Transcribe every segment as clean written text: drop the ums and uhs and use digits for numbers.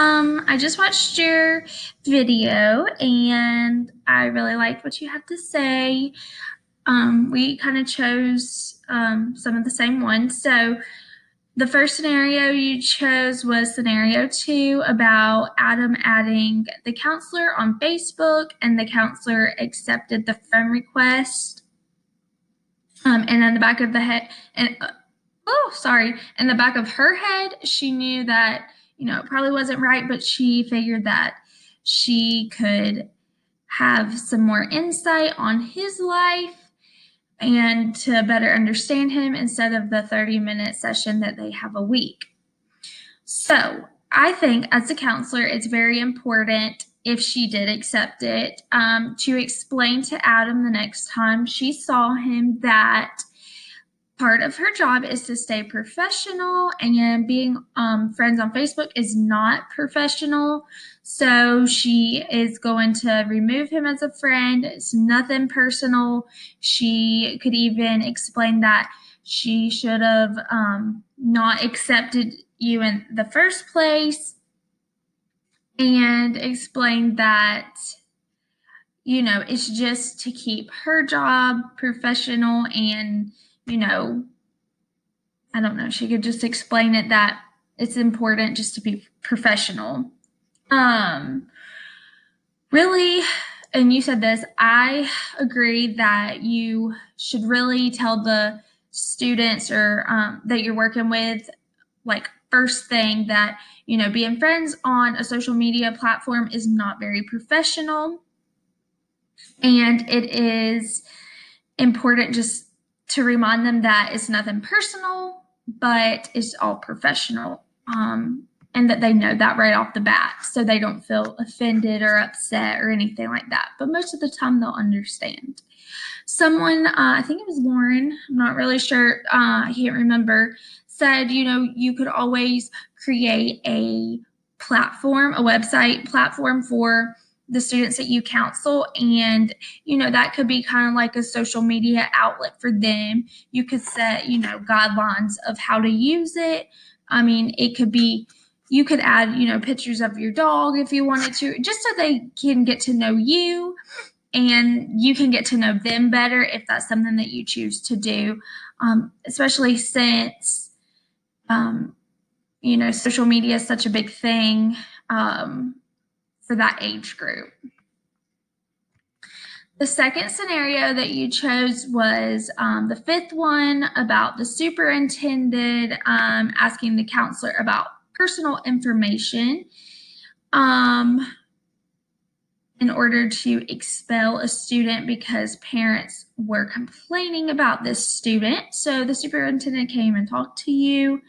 I just watched your video and I really liked what you had to say. We kind of chose some of the same ones. So the first scenario you chose was scenario 2 about Adam adding the counselor on Facebook and the counselor accepted the friend request. And in the back of the head, in the back of her head, she knew that, it probably wasn't right, but she figured that she could have some more insight on his life and to better understand him instead of the 30-minute session that they have a week. So I think as a counselor, it's very important, if she did accept it, to explain to Adam the next time she saw him that part of her job is to stay professional, and being friends on Facebook is not professional. So she is going to remove him as a friend. It's nothing personal. She could even explain that she should have not accepted you in the first place, and explain that, it's just to keep her job professional. And I don't know, she could just explain it that it's important just to be professional. Really, and you said this, I agree that you should really tell the students or that you're working with, like, first thing that, being friends on a social media platform is not very professional. And it is important just to remind them that it's nothing personal, but it's all professional, and that they know that right off the bat, so they don't feel offended or upset or anything like that. But most of the time, they'll understand. Someone, I think it was Lauren, I'm not really sure, I can't remember, said, you could always create a platform, a website platform for the students that you counsel, and that could be kind of like a social media outlet for them. You could set guidelines of how to use it. I mean, it could be, you could add pictures of your dog if you wanted to, just so they can get to know you and you can get to know them better if that's something that you choose to do, especially since social media is such a big thing for that age group. The second scenario that you chose was the fifth one about the superintendent asking the counselor about personal information in order to expel a student because parents were complaining about this student. So the superintendent came and talked to you.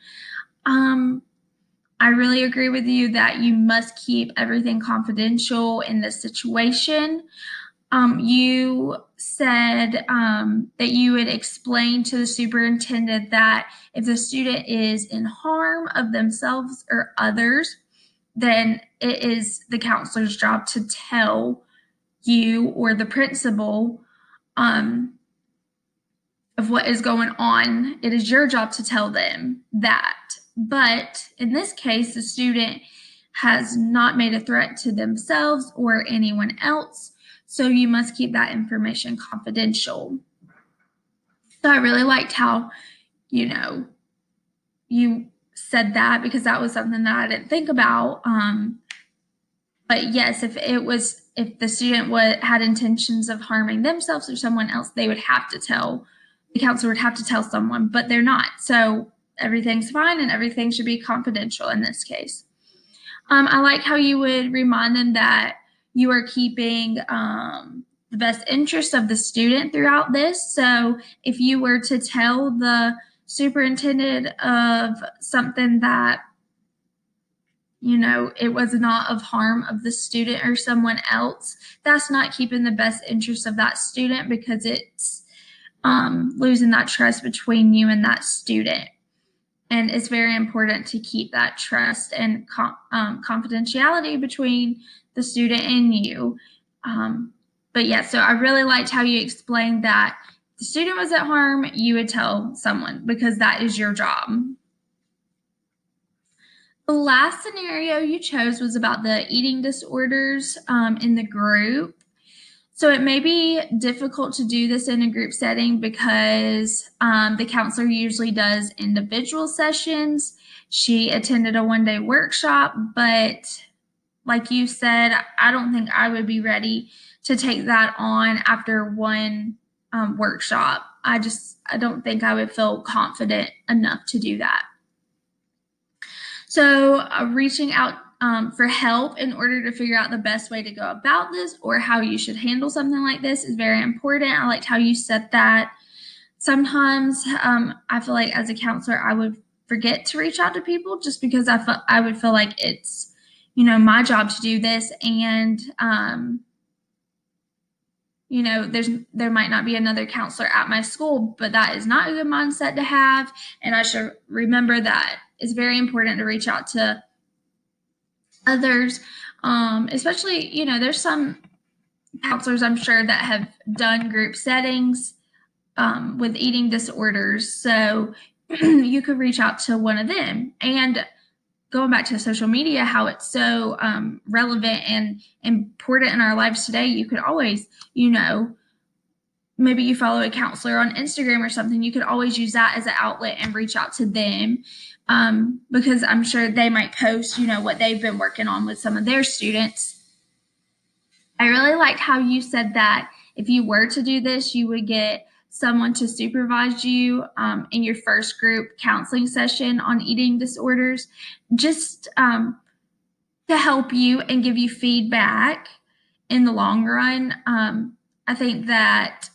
I really agree with you that you must keep everything confidential in this situation. You said that you would explain to the superintendent that if the student is in harm of themselves or others, then it is the counselor's job to tell you or the principal of what is going on. It is your job to tell them that. But in this case, the student has not made a threat to themselves or anyone else, so you must keep that information confidential. So I really liked how, you said that, because that was something that I didn't think about. But yes, if the student had intentions of harming themselves or someone else, they would have to tell, the counselor would have to tell someone, but they're not. So everything's fine and everything should be confidential in this case. I like how you would remind them that you are keeping the best interest of the student throughout this. So if you were to tell the superintendent of something that, it was not of harm of the student or someone else, that's not keeping the best interest of that student, because it's losing that trust between you and that student. And it's very important to keep that trust and confidentiality between the student and you. But yeah, so I really liked how you explained that if the student was at harm, you would tell someone, because that is your job. The last scenario you chose was about the eating disorders in the group. So it may be difficult to do this in a group setting because the counselor usually does individual sessions. She attended a one-day workshop, but like you said, I don't think I would be ready to take that on after one workshop. I don't think I would feel confident enough to do that. So reaching out for help in order to figure out the best way to go about this or how you should handle something like this is very important. I liked how you said that. Sometimes I feel like as a counselor, I would forget to reach out to people just because I would feel like it's, my job to do this. And, there might not be another counselor at my school, but that is not a good mindset to have. And I should remember that it's very important to reach out to others, especially, there's some counselors I'm sure that have done group settings with eating disorders. So you could reach out to one of them. And going back to social media, how it's so relevant and important in our lives today, you could always, maybe you follow a counselor on Instagram or something, you could always use that as an outlet and reach out to them because I'm sure they might post, what they've been working on with some of their students. I really liked how you said that if you were to do this, you would get someone to supervise you in your first group counseling session on eating disorders, just to help you and give you feedback in the long run. I think that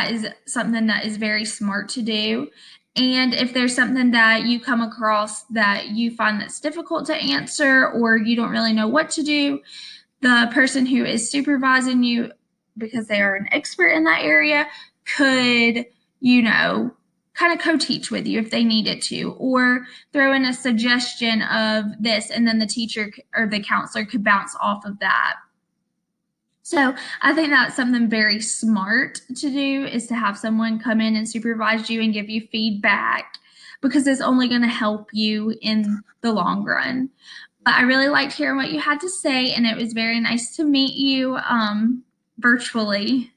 is something that is very smart to do. And if there's something that you come across that you find that's difficult to answer or you don't really know what to do, the person who is supervising you, because they are an expert in that area, could, kind of co-teach with you if they needed to, or throw in a suggestion of this, and then the teacher or the counselor could bounce off of that. So I think that's something very smart to do, is to have someone come in and supervise you and give you feedback, because it's only going to help you in the long run. But I really liked hearing what you had to say, and it was very nice to meet you virtually.